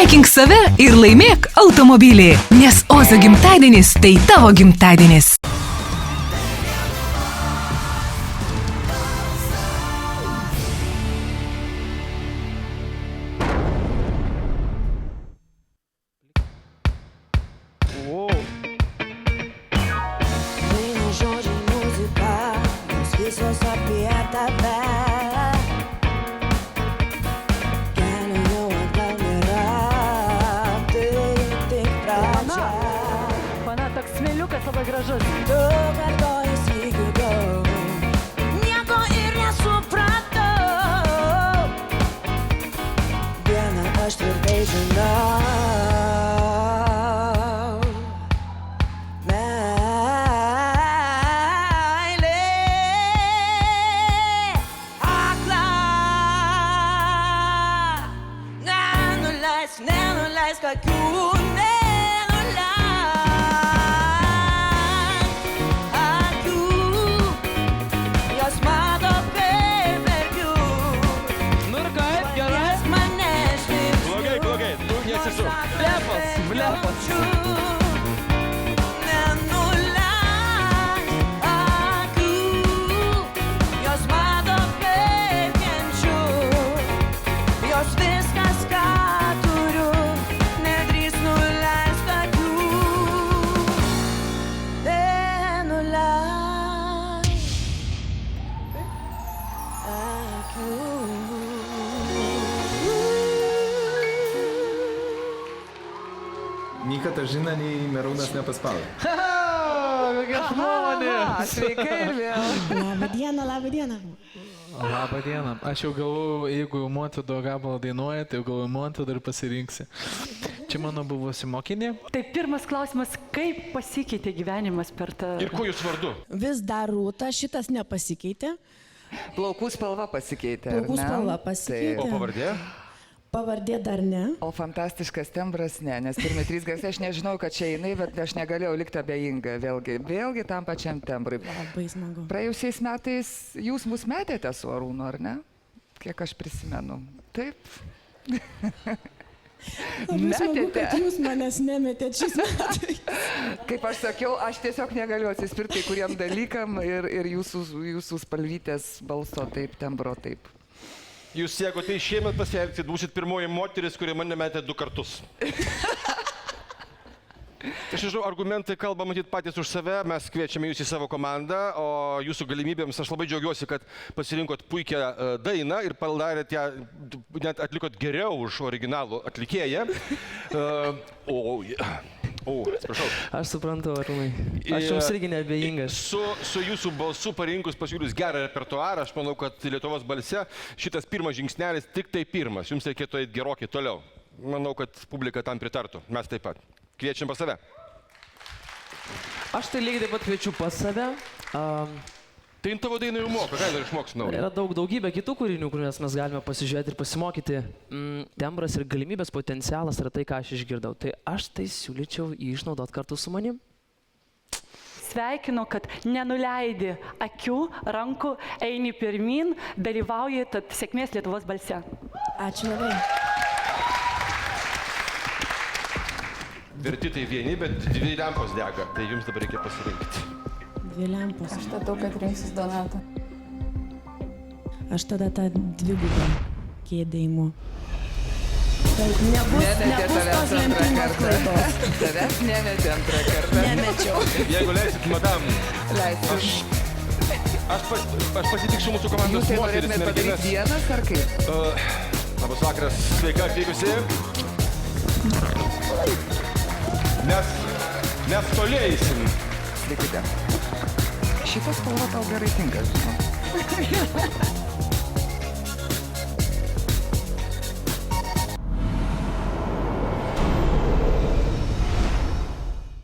Pasveikink save ir laimėk automobilį, nes Ozo gimtadienis tai tavo gimtadienis. Smėliukas labai gražus. Tu kartojas įgirdau, nieko ir nesupratau. Vieną aš tvirtai žinau, meilė akla. Nenuleisk akių. Nei Katažina, nei Merūnas nepaspaudė. Kokia žmonė. Sveikai ir vėl. Labą dieną. Labą dieną. Aš jau galvoju, jeigu Montvido gabalą dainuoja, tai jau galvoju, Montvidą ir pasirinksi. Čia mano buvusi mokinė. Tai pirmas klausimas, kaip pasikeitė gyvenimas per tą... Ir kuo jūs vardu? Vis dar Rūta, šitas nepasikeitė. Plaukų spalva pasikeitė. Plaukų spalva pasikeitė. O pavardė? Pavardė dar ne. O fantastiškas tembras ne, nes pirmi 3 garsai aš nežinau, kad čia jinai, bet aš negalėjau likti abejinga vėlgi tam pačiam tembrui. Labai smagu. Praėjusiais metais jūs mus metėte su Arūnu, ar ne? Kiek aš prisimenu. Taip. Labai smagu, kad jūs manęs nemetėt šiais metais. Kaip aš sakiau, aš tiesiog negaliu atsispirti kai kuriem dalykam ir jūsų spalvytės balso taip, tembro taip. Jūs, jeigu tai šiemet pasielgsit, būsit pirmoji moteris, kuri mane metė 2 kartus. Aš nežinau, argumentai kalba matyt patys už save, mes kviečiame jūs į savo komandą, o jūsų galimybėms aš labai džiaugiuosi, kad pasirinkot puikią dainą ir padarėt ją, net atlikot geriau už originalų atlikėją. Atsiprašau. Aš suprantu, Arūnai. Aš jums irgi neabejingas. Su jūsų balsu parinkus pasiūlius gerą repertuarą, aš manau, kad Lietuvos balse šitas pirmas žingsnelis tik tai pirmas. Jums reikėtų eiti gerokai toliau. Manau, kad publika tam pritartų. Mes taip pat. Kviečiam pas save. Aš tai lygiai taip pat kviečiu pas save. Tai tavo dainą jau moka, ką dar išmoks naują? Yra daugybė kitų kūrinių, kuriuos mes galime pasižiūrėti ir pasimokyti. Tembras ir galimybės potencialas yra tai, ką aš išgirdau. Tai aš tai siūlyčiau jį išnaudoti kartu su manim. Sveikinu, kad nenuleidi akių, rankų, eini pirmin, dalyvauji, tad sėkmės Lietuvos balse. Ačiū labai. Verti tai vieni, bet 2 lempos dega, tai jums dabar reikia pasirinkti. 2 lempos. Aš tada, kad rinksis Donatą. Aš tada tą 2 kėdėjimų. Nebus tos lemtingos klaidos. Tavęs nemetė 2 kartą. Nemečiau. Jeigu leisit, madam, aš pasitiksiu mūsų komandos moteris, merginas. Jūs tai norėtumėt padaryti vienas ar kaip? Labas vakaras, sveika atvykusi. Mes tolėjusim. Sveikite. Šitas spalva tau gerai tinka, žinau.